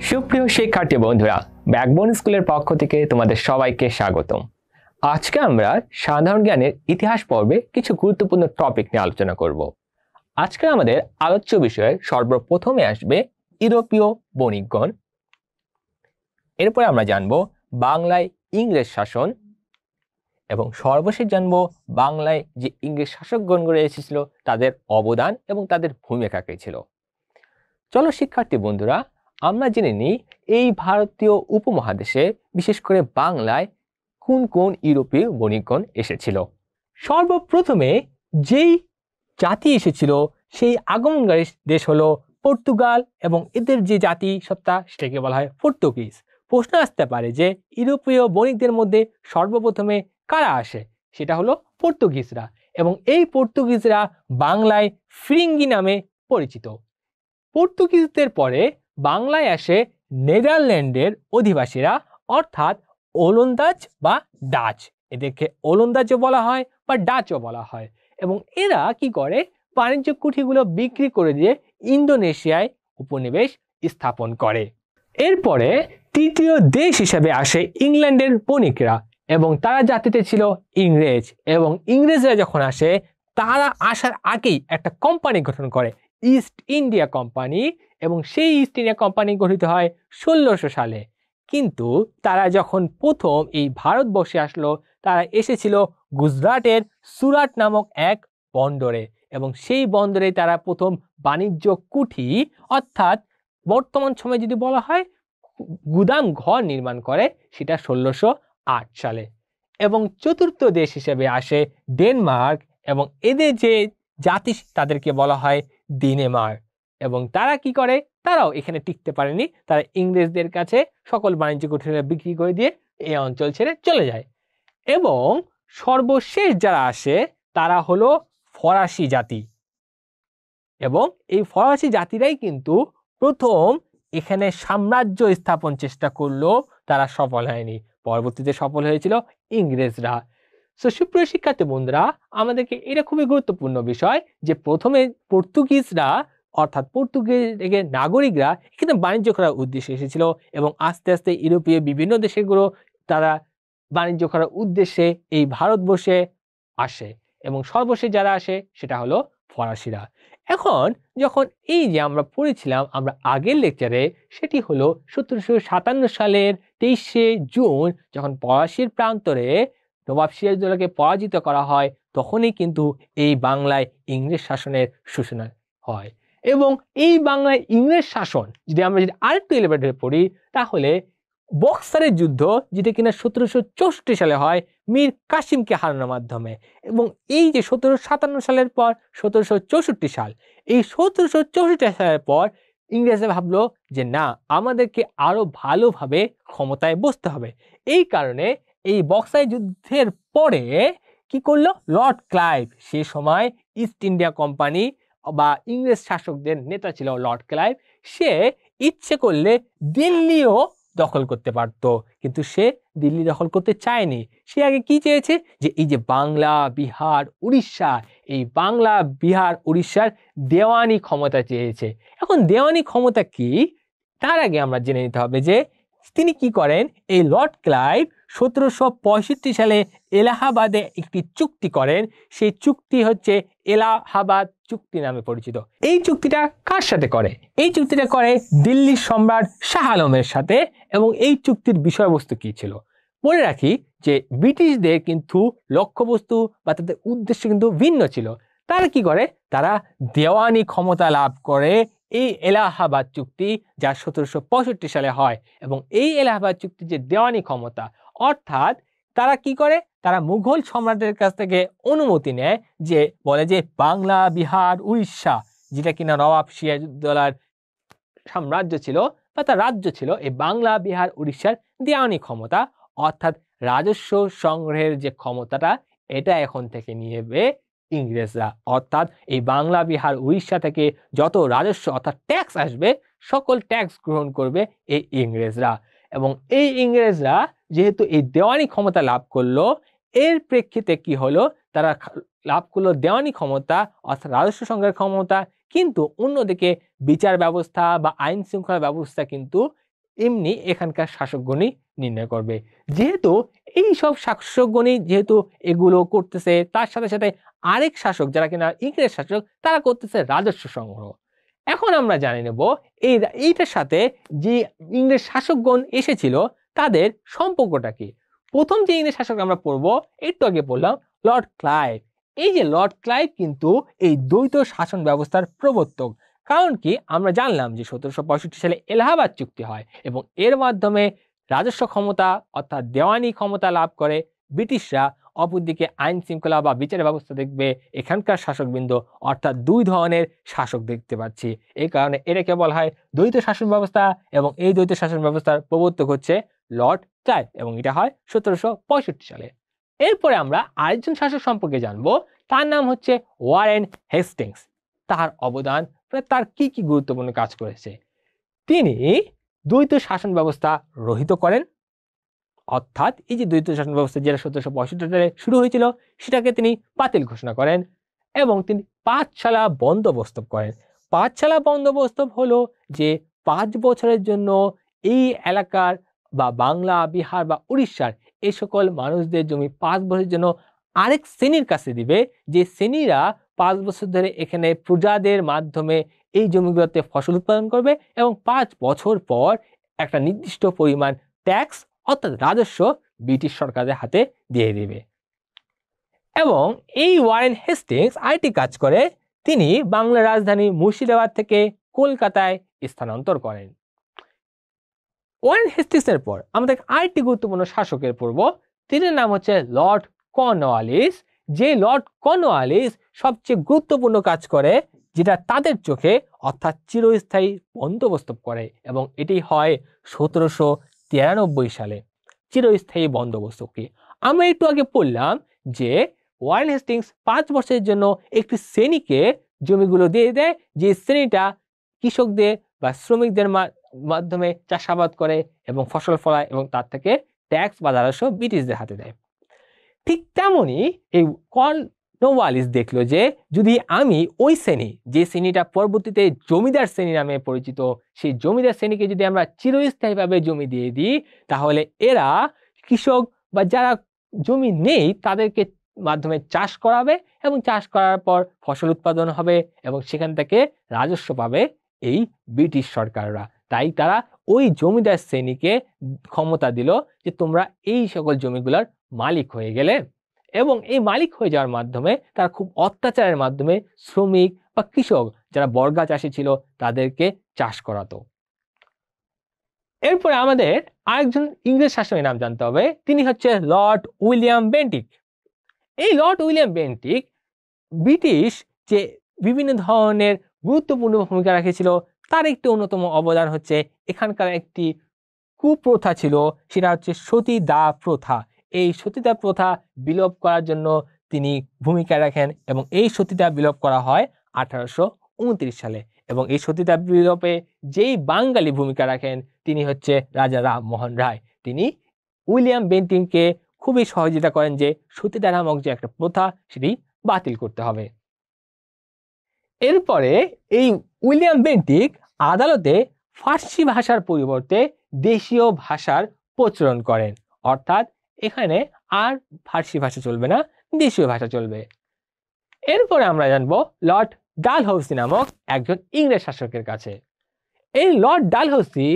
সুপ্রিয় শিক্ষার্থী বন্ধুরা, ব্যাকবোন স্কুলের পক্ষ থেকে তোমাদের সবাইকে স্বাগতম। আজকে আমরা সাধারণ জ্ঞানের ইতিহাস পর্বে কিছু গুরুত্বপূর্ণ টপিক নিয়ে আলোচনা করব। আজকে আমাদের আলোচ্য বিষয়ে সর্বপ্রথমে আসবে ইউরোপীয় বণিকগণ। এরপরে আমরা জানব বাংলায় ইংরেজ শাসন এবং সর্বশেষ জানব বাংলায় যে ইংরেজ শাসকগণ গড়ে এসেছিল তাদের অবদান এবং তাদের ভূমিকা কি ছিল। চলো শিক্ষার্থী বন্ধুরা, আমরা জেনে নিই এই ভারতীয় উপমহাদেশে বিশেষ করে বাংলায় কোন কোন ইউরোপীয় বণিকগণ এসেছিল। সর্বপ্রথমে যেই জাতি এসেছিল সেই আগমনকারী দেশ হলো পর্তুগাল এবং এদের যে জাতি সত্তা সেটাকে বলা হয় পর্তুগিজ। প্রশ্ন আসতে পারে যে ইউরোপীয় বণিকদের মধ্যে সর্বপ্রথমে কারা আসে, সেটা হলো পর্তুগিজরা এবং এই পর্তুগিজরা বাংলায় ফিরিঙ্গি নামে পরিচিত। পর্তুগিজদের পরে বাংলায় আসে নেদারল্যান্ডের অধিবাসীরা অর্থাৎ ওলন্দাজ বা ডাচ। এদেরকে ওলন্দাজও বলা হয় বা ডাচও বলা হয় এবং এরা কি করে, বাণিজ্য কুঠিগুলো বিক্রি করে দিয়ে ইন্দোনেশিয়ায় উপনিবেশ স্থাপন করে। এরপরে তৃতীয় দেশ হিসেবে আসে ইংল্যান্ডের বণিকরা এবং তারা জাতিতে ছিল ইংরেজ এবং ইংরেজরা যখন আসে তারা আসার আগেই একটা কোম্পানি গঠন করে, ইস্ট ইন্ডিয়া কোম্পানি, এবং সেই ইস্ট ইন্ডিয়া কোম্পানি গঠিত হয় 1600 সালে। কিন্তু তারা যখন প্রথম এই ভারতবর্ষে আসলো তারা এসেছিল গুজরাটের সুরাট নামক এক বন্দরে এবং সেই বন্দরে তারা প্রথম বাণিজ্য কুঠি অর্থাৎ বর্তমান সময়ে যদি বলা হয় গুদাম ঘর নির্মাণ করে, সেটা 1608 সালে। এবং চতুর্থ দেশ হিসেবে আসে ডেনমার্ক এবং এদের যে জাতি তাদেরকে বলা হয় ডেনমার্ক এবং তারা কি করে, তারাও এখানে টিকতে পারেনি, তারা ইংরেজদের কাছে সকল বাণিজ্য কুঠিরা বিক্রি করে দিয়ে এই অঞ্চল ছেড়ে চলে যায়। এবং সর্বশেষ যারা আসে তারা হলো ফরাসি জাতি এবং এই ফরাসি জাতিরাই কিন্তু প্রথম এখানে সাম্রাজ্য স্থাপন চেষ্টা করলো, তারা সফল হয়নি, পরবর্তীতে সফল হয়েছিল ইংরেজরা। সো সুপ্রিয় শিক্ষার্থী বন্ধুরা, আমাদেরকে এটা খুবই গুরুত্বপূর্ণ বিষয় যে প্রথমে পর্তুগিজরা অর্থাৎ পর্তুগিজ নাগরিকরা এখানে বাণিজ্য করার উদ্দেশ্যে এসেছিল এবং আস্তে আস্তে ইউরোপীয় বিভিন্ন দেশগুলো তারা বাণিজ্য করার উদ্দেশ্যে এই ভারতবর্ষে আসে এবং সর্বশেষ যারা আসে সেটা হলো ফরাসিরা। এখন যখন এই যে আমরা পড়েছিলাম আমরা আগের লেকচারে, সেটি হলো 1757 সালের 23শে জুন যখন পলাশীর প্রান্তরে নবাব সিরাজউদ্দৌলাকে পরাজিত করা হয়, তখনই কিন্তু এই বাংলায় ইংরেজ শাসনের সূচনা হয়। এবং এই বাংলায় ইংরেজ শাসন যদি আমরা আরেকটু এলিভেটেড পড়ি তাহলে বক্সারের যুদ্ধ, যেটা কিনা 1764 সালে হয় মীর কাসিমকে হারানোর মাধ্যমে, এবং এই যে 1757 সালের পর 1764 সাল, এই 1764 সালের পর ইংরেজরা ভাবলো যে না, আমাদেরকে আরো ভালোভাবে ক্ষমতায় বসতে হবে। এই কারণে এই বক্সার যুদ্ধের পরে কি করলো, লর্ড ক্লাইভ, সে সময় ইস্ট ইন্ডিয়া কোম্পানি বা ইংরেজ শাসকদের নেতা ছিল লর্ড ক্লাইভ, সে ইচ্ছে করলে দিল্লিও দখল করতে পারত, কিন্তু সে দিল্লি দখল করতে চায়নি। সে আগে কি চেয়েছে যে এই যে বাংলা, বিহার, উড়িষ্যা, এই বাংলা, বিহার, উড়িষ্যার দেওয়ানি ক্ষমতা চেয়েছে। এখন দেওয়ানি ক্ষমতা কি, তার আগে আমরা জেনে নিতে হবে যে তিনি কি করেন। এই লর্ড ক্লাইভ 1765 সালে এলাহাবাদে একটি চুক্তি করেন, সেই চুক্তি হচ্ছে এলাহাবাদ চুক্তি নামে পরিচিত। এই চুক্তিটা কার সাথে করে? এই চুক্তিটা করে দিল্লির সম্রাট শাহ আলমের সাথে। এবং এই চুক্তির বিষয়বস্তু কি ছিল বলে রাখি যে ব্রিটিশদের কিন্তু লক্ষ্যবস্তু বা তাদের উদ্দেশ্য কিন্তু ভিন্ন ছিল। তারা কি করে, তারা দেওয়ানি ক্ষমতা লাভ করে এই এলাহাবাদ চুক্তি, যা 1765 সালে হয়। এবং এই এলাহাবাদ চুক্তির যে দেওয়ানি ক্ষমতা, অর্থাৎ তারা কি করে, তারা মুঘল সম্রাটের কাছ থেকে অনুমতি নেয়, যে বলে যে বাংলা, বিহার, উড়িষ্যা, যেটা কিনা নবাব সিরাজউদ্দৌলার সাম্রাজ্য ছিল বা তার রাজ্য ছিল, এই বাংলা, বিহার, উড়িষ্যার দেওয়ানি ক্ষমতা অর্থাৎ রাজস্ব সংগ্রহের যে ক্ষমতাটা, এটা এখন থেকে নিয়ে নেবে ইংরেজরা। অর্থাৎ এই বাংলা, বিহার, উড়িষ্যা থেকে যত রাজস্ব অর্থাৎ ট্যাক্স আসবে, সকল ট্যাক্স গ্রহণ করবে এই ইংরেজরা। এবং এই ইংরেজরা যেহেতু এই দেওয়ানি ক্ষমতা লাভ করলো, এর প্রেক্ষিতে কি হলো, তারা লাভ করলো দেওয়ানি ক্ষমতা অর্থাৎ রাজস্ব সংগ্রহের ক্ষমতা, কিন্তু অন্যদিকে বিচার ব্যবস্থা বা আইন শৃঙ্খলা ব্যবস্থা কিন্তু এমনি এখানকার শাসকগণই নির্ণয় করবে। যেহেতু এই সব শাসকগণই যেহেতু এগুলো করতেছে, তার সাথে সাথে আরেক শাসক যারা কিনা ইংরেজ শাসক তারা করতেছে রাজস্ব সংগ্রহ। এখন আমরা জানি নেব এইটার সাথে যে ইংরেজ শাসকগণ এসেছিল তাদের সম্পর্কটা কি। প্রথম যে ইংরেজ শাসক আমরা পড়বো, একটু আগে পড়লাম, লর্ড ক্লাইভ। এই যে লর্ড ক্লাইভ কিন্তু এই দ্বৈত শাসন ব্যবস্থার প্রবর্তক। কারণ কি, আমরা জানলাম যে 1765 সালে এলাহাবাদ চুক্তি হয় এবং এর মাধ্যমে রাজস্ব ক্ষমতা অর্থাৎ দেওয়ানি ক্ষমতা লাভ করে ব্রিটিশরা। অপরদিকে আইন শৃঙ্খলা বা বিচার ব্যবস্থা দেখবে এখানকার শাসকবৃন্দ, অর্থাৎ দুই ধরনের শাসক দেখতে পাচ্ছি। এই কারণে এটাকে বলা হয় দ্বৈত শাসন ব্যবস্থা এবং এই দ্বৈত শাসন ব্যবস্থার প্রবর্তক হচ্ছে লর্ড ক্লাইভ এবং এটা হয় 1765 সালে। এরপরে আমরা আরেকজন শাসক সম্পর্কে জানবো, তার নাম হচ্ছে ওয়ারেন হেস্টিংস। তার অবদান, তার কি কি গুরুত্বপূর্ণ কাজ করেছে। তিনি দ্বৈত শাসন ব্যবস্থা রহিত করেন, অর্থাৎ এই যে দ্বৈত শাসন ব্যবস্থা যেটা 1765 সালে শুরু হয়েছিল সেটাকে তিনি বাতিল ঘোষণা করেন এবং তিনি পাঠশালা বন্দোবস্ত করেন। পাঠশালা বন্দোবস্ত হলো যে 5 বছরের জন্য এই এলাকার বা বাংলা, বিহার বা উড়িষ্যার এই সকল মানুষদের জমি 5 বছরের জন্য আরেক শ্রেণীর কাছে দিবে, যে শ্রেণীরা 5 বছর ধরে এখানে প্রজাদের মাধ্যমে এই জমিগুলোতে ফসল উৎপাদন করবে এবং 5 বছর পর একটা নির্দিষ্ট পরিমাণ ট্যাক্স অর্থাৎ রাজস্ব ব্রিটিশ সরকারের হাতে দিয়ে দিবে। এবং এই ওয়ারেন হেস্টিংস আরেকটি কাজ করে, তিনি বাংলার রাজধানী মুর্শিদাবাদ থেকে কলকাতায় স্থানান্তর করেন। ওয়ারেন হেস্টিংসের পর আমাদের আরেকটি গুরুত্বপূর্ণ শাসকের পড়ব, তিনার নাম হচ্ছে লর্ড কর্নওয়ালিস। যে লর্ড কর্নওয়ালিস সবচেয়ে গুরুত্বপূর্ণ কাজ করে, যেটা তাদের চোখে অর্থাৎ চিরস্থায়ী বন্দোবস্ত করে এবং এটি হয় 1793 সালে। চিরস্থায়ী বন্দোবস্ত কি, আমরা একটু আগে পড়লাম যে ওয়ারেন হেস্টিংস 5 বছরের জন্য একটি শ্রেণীকে জমিগুলো দিয়ে দেয়, যে শ্রেণীটা কৃষকদের বা শ্রমিকদের মাধ্যমে চাষাবাদ করে এবং ফসল ফলায় এবং তার থেকে ট্যাক্স বা রাজস্ব ব্রিটিশদের হাতে দেয়। ঠিক তেমনি এই কর্নওয়ালিস দেখলো যে যদি আমি ওই শ্রেণী, যে শ্রেণীটা পরবর্তীতে জমিদার শ্রেণী নামে পরিচিত, সেই জমিদার শ্রেণীকে যদি আমরা চিরস্থায়ীভাবে জমি দিয়ে দিই, তাহলে এরা কৃষক বা যারা জমি নেই তাদেরকে মাধ্যমে চাষ করাবে এবং চাষ করার পর ফসল উৎপাদন হবে এবং সেখান থেকে রাজস্ব পাবে এই ব্রিটিশ সরকাররা। তাই তারা ওই জমিদার শ্রেণীকে ক্ষমতা দিল যে তোমরা এই সকল জমিগুলোর মালিক হয়ে গেলে, এবং এই মালিক হয়ে যাওয়ার মাধ্যমে তারা খুব অত্যাচারের মাধ্যমে শ্রমিক বা কৃষক যারা বর্গা চাষী ছিল তাদেরকে চাষ করাতো। এরপরে আমাদের আরেকজন ইংরেজ শাসকের নাম জানতে হবে, তিনি হচ্ছে লর্ড উইলিয়াম বেন্টিক। এই লর্ড উইলিয়াম বেন্টিক ব্রিটিশ যে বিভিন্ন ধরনের গুরুত্বপূর্ণ ভূমিকা রেখেছিল, তার একটি অন্যতম অবদান হচ্ছে এখানকার একটি কুপ্রথা ছিল, সেটা হচ্ছে সতীদাহ প্রথা। এই সতীদাহ প্রথা বিলোপ করার জন্য তিনি ভূমিকা রাখেন এবং এই সতীদাহ বিলোপ করা হয় 1829 সালে। এবং এই সতীদাহ বিলোপে যেই বাঙালি ভূমিকা রাখেন তিনি হচ্ছে রাজা রামমোহন রায়। তিনি উইলিয়াম বেন্টিংকে খুবই সহযোগিতা করেন যে সতীদাহ নামক যে একটা প্রথা সেটি বাতিল করতে হবে। এরপরে এই উইলিয়াম বেন্টিক আদালতে ফার্সি ভাষার পরিবর্তে দেশীয় ভাষার প্রচলন করেন, অর্থাৎ এখানে আর ফার্সি ভাষা চলবে না, দেশীয় ভাষা চলবে। এরপরে আমরা জানবো লর্ড ডালহৌসি নামক একজন ইংরেজ শাসকের কাছে। এই লর্ড ডালহৌসি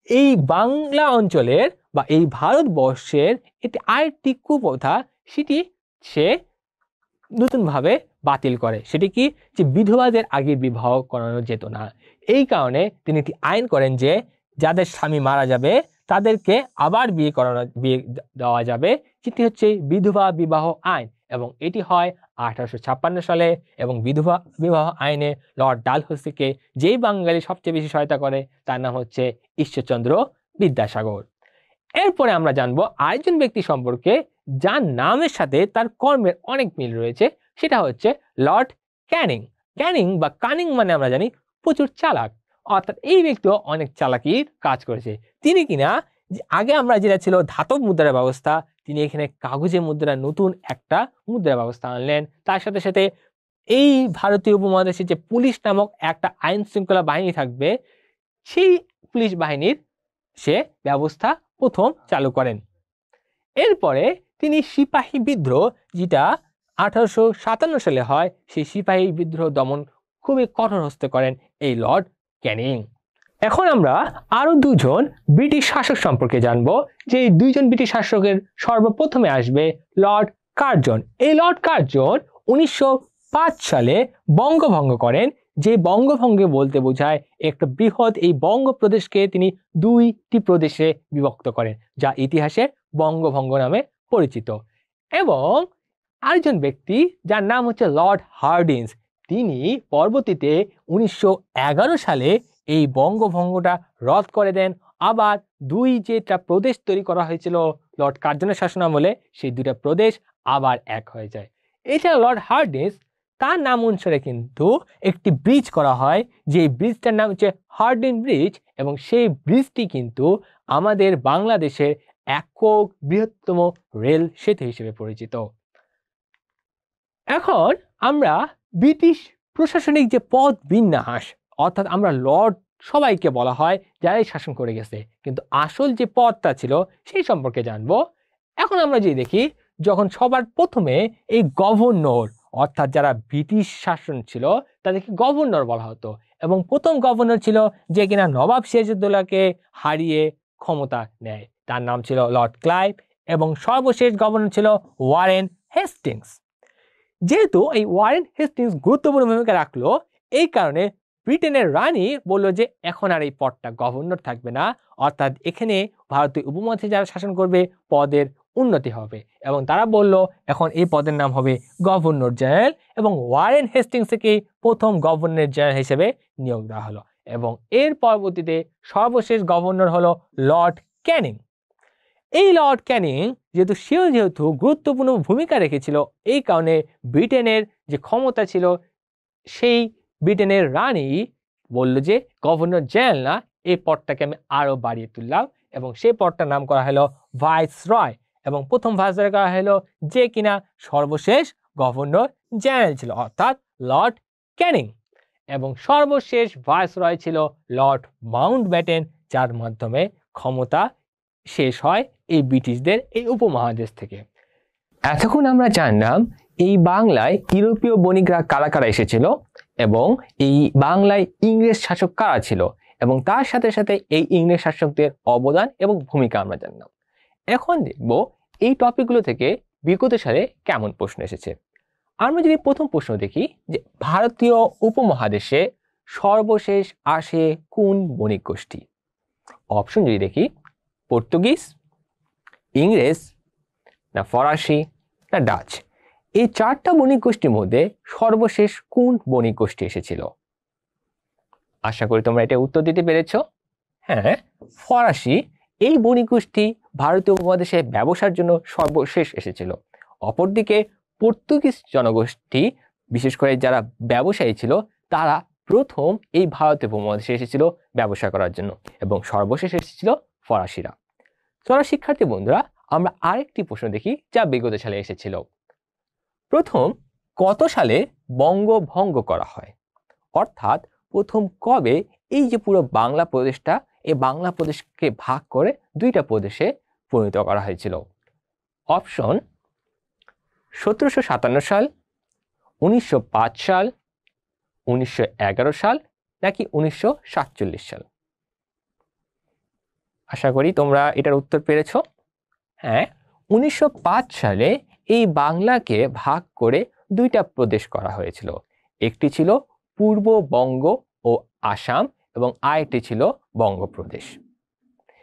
এই বাংলা অঞ্চলের বা এই ভারতবর্ষের একটি আরেকটি কুপ্রথা সেটি সে নতুনভাবে বাতিল করে। সেটি কি, যে বিধবাদের আগে বিবাহ করানো যেত না। এই কারণে তিনি একটি আইন করেন যে যাদের স্বামী মারা যাবে তাদেরকে আবার বিয়ে দেওয়া যাবে, যেটি হচ্ছে বিধবা বিবাহ আইন এবং এটি হয় 1856 সালে। এবং বিধবা বিবাহ আইনে লর্ড ডালহৌসিকে যেই বাঙালি সবচেয়ে বেশি সহায়তা করে তার নাম হচ্ছে ঈশ্বরচন্দ্র বিদ্যাসাগর। এরপরে আমরা জানবো আরেকজন ব্যক্তি সম্পর্কে যার নামের সাথে তার কর্মের অনেক মিল রয়েছে, সেটা হচ্ছে লর্ড ক্যানিং। ক্যানিং বা কানিং মানে আমরা জানি প্রচুর চালাক, অর্থাৎ এই ব্যক্তিও অনেক চালাকির কাজ করেছে। তিনি কিনা আগে আমরা যেটা ছিল ধাতব মুদ্রার ব্যবস্থা, তিনি এখানে কাগজে মুদ্রা নতুন একটা মুদ্রা ব্যবস্থা আনলেন। তার সাথে সাথে এই ভারতীয় উপমহাদেশে যে পুলিশ নামক একটা আইন শৃঙ্খলা বাহিনী থাকবে, সেই পুলিশ বাহিনীর সে ব্যবস্থা প্রথম চালু করেন। এরপরে তিনি সিপাহী বিদ্রোহ, যেটা 1857 সালে হয়, সেই সিপাহী বিদ্রোহ দমন খুবই কঠোর হস্তে করেন এই লর্ড ক্যানিং। এখন আমরা আরো দুজন ব্রিটিশ শাসক সম্পর্কে জানবো, যে এই দুইজন ব্রিটিশ শাসকের সর্বপ্রথমে আসবে লর্ড কার্জন। এই লর্ড কার্জন 1905 সালে বঙ্গভঙ্গ করেন। যে বঙ্গভঙ্গে বলতে বোঝায় একটা বৃহৎ এই বঙ্গপ্রদেশকে তিনি দুইটি প্রদেশে বিভক্ত করেন, যা ইতিহাসে বঙ্গভঙ্গ নামে পরিচিত। এবং আরেকজন ব্যক্তি যার নাম হচ্ছে লর্ড হার্ডিন্স, তিনি পরবর্তীতে 1911 সালে এই বঙ্গভঙ্গটা রদ করে দেন। আবার যেটা প্রদেশ তৈরি করা হয়েছিল লর্ড কার্জনের শাসনামলে, সেই দুটা প্রদেশ আবার এক হয়ে যায়। এছাড়া লর্ড হার্ডিন্স, তার নাম অনুসারে কিন্তু একটি ব্রিজ করা হয়, যে ব্রিজটার নাম হচ্ছে হার্ডিন ব্রিজ, এবং সেই ব্রিজটি কিন্তু আমাদের বাংলাদেশের একক বৃহত্তম রেল সেতু হিসেবে পরিচিত। এখন আমরা ব্রিটিশ প্রশাসনিক যে পদ বিন্যাস, অর্থাৎ আমরা লর্ড সবাইকে বলা হয় যারাই শাসন করে গেছে, কিন্তু আসল যে পদটা ছিল সেই সম্পর্কে জানবো। এখন আমরা যে দেখি, যখন সবার প্রথমে এই গভর্নর, অর্থাৎ যারা ব্রিটিশ শাসন ছিল তাদেরকে গভর্নর বলা হতো, এবং প্রথম গভর্নর ছিল যে কিনা নবাব সিরাজউদ্দৌলাকে হারিয়ে ক্ষমতা নেয়, তার নাম ছিল লর্ড ক্লাইভ। এবং সর্বশেষ গভর্নর ছিল ওয়ারেন হেস্টিংস। যেহেতু এই ওয়ারেন হেস্টিংস গুরুত্বপূর্ণ ভূমিকা রাখলো, এই কারণে ব্রিটেনের রানী বলল যে এখন আর এই পদটা গভর্নর থাকবে না, অর্থাৎ এখানে ভারতীয় উপমহাদেশে যারা শাসন করবে পদের উন্নতি হবে, এবং তারা বলল এখন এই পদের নাম হবে গভর্নর জেনারেল, এবং ওয়ারেন হেস্টিংসকে প্রথম গভর্নর জেনারেল হিসেবে নিয়োগ দেওয়া হলো। এবং এর পরবর্তীতে সর্বশেষ গভর্নর হলো লর্ড ক্যানিং। এই লর্ড ক্যানিং যেহেতু গুরুত্বপূর্ণ ভূমিকা রেখেছিল, এই কারণে ব্রিটেনের যে ক্ষমতা ছিল, সেই ব্রিটেনের রানী বলল যে গভর্নর জেনারেল না, এই পদটাকে আমি আরো বাড়িয়ে তুললাম, এবং সেই পদটার নাম করা হলো ভাইসরয়, এবং প্রথম ভাইসরয় করা হলো যে কিনা সর্বশেষ গভর্নর জেনারেল ছিল, অর্থাৎ লর্ড ক্যানিং। এবং সর্বশেষ ভাইসরয় ছিল লর্ড মাউন্টব্যাটেন, যার মাধ্যমে ক্ষমতা শেষ হয় এই ব্রিটিশদের এই উপমহাদেশ থেকে। এতক্ষণ আমরা জানলাম এই বাংলায় ইউরোপীয় বণিকরা কারা কারা এসেছিল, এবং এই বাংলায় ইংরেজ শাসক কারা ছিল, এবং তার সাথে সাথে এই ইংরেজ শাসকদের অবদান এবং ভূমিকা আমরা জানলাম। এখন দেখব এই টপিকগুলো থেকে বিগত সালে কেমন প্রশ্ন এসেছে। আমরা যদি প্রথম প্রশ্ন দেখি, যে ভারতীয় উপমহাদেশে সর্বশেষ আসে কোন বণিক গোষ্ঠী? অপশন যদি দেখি, পর্তুগিজ, ইংরেজ, না ফরাসি, না ডাচ। এই চারটা বণিক গোষ্ঠীর মধ্যে সর্বশেষ কোন বণিক গোষ্ঠী এসেছিল? আশা করি তোমরা এটা উত্তর দিতে পেরেছ। হ্যাঁ, ফরাসি এই বণিক গোষ্ঠী ভারতীয় উপমহাদেশে ব্যবসার জন্য সর্বশেষ এসেছিল। অপরদিকে পর্তুগিজ জনগোষ্ঠী, বিশেষ করে যারা ব্যবসায়ী ছিল, তারা প্রথম এই ভারতীয় উপমহাদেশে এসেছিল ব্যবসা করার জন্য, এবং সর্বশেষ এসেছিল ফরাসিরা। চলো শিক্ষার্থী বন্ধুরা, আমরা আরেকটি প্রশ্ন দেখি যা বিগত সালে এসেছিল। প্রথম কত সালে বঙ্গভঙ্গ করা হয়? অর্থাৎ প্রথম কবে এই যে পুরো বাংলা প্রদেশটা, এই বাংলা প্রদেশকে ভাগ করে দুইটা প্রদেশে পরিণত করা হয়েছিল? অপশন 1757 সাল, 1905 সাল, 1911 সাল, নাকি 1947 সাল? আশা করি তোমরা এটার উত্তর পেরেছ। হ্যাঁ, 1905 সালে এই বাংলাকে ভাগ করে দুইটা প্রদেশ করা হয়েছিল। একটি ছিল পূর্ববঙ্গ ও আসাম, এবং আরেকটি ছিল বঙ্গপ্রদেশ।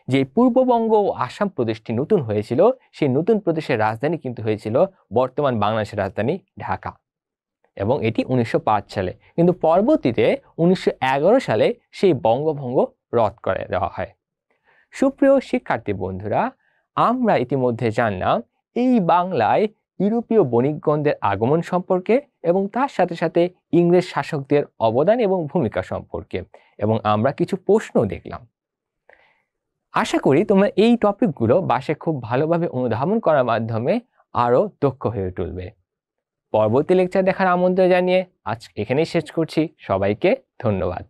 যে পূর্ববঙ্গ ও আসাম প্রদেশটি নতুন হয়েছিল, সেই নতুন প্রদেশের রাজধানী কিন্তু হয়েছিল বর্তমান বাংলাদেশের রাজধানী ঢাকা, এবং এটি 1905 সালে। কিন্তু পরবর্তীতে 1911 সালে সেই বঙ্গভঙ্গ রদ করে দেওয়া হয়। সুপ্রিয় শিক্ষার্থী বন্ধুরা, আমরা ইতিমধ্যে জানলাম এই বাংলায় ইউরোপীয় বণিকগণদের আগমন সম্পর্কে, এবং তার সাথে সাথে ইংরেজ শাসকদের অবদান এবং ভূমিকা সম্পর্কে, এবং আমরা কিছু প্রশ্ন দেখলাম। আশা করি তোমরা এই টপিকগুলো বাসায় খুব ভালোভাবে অনুধাবন করার মাধ্যমে আরো দক্ষ হয়ে তুলবে। পরবর্তী লেকচার দেখার আমন্ত্রণ জানিয়ে আজ এখানেই শেষ করছি। সবাইকে ধন্যবাদ।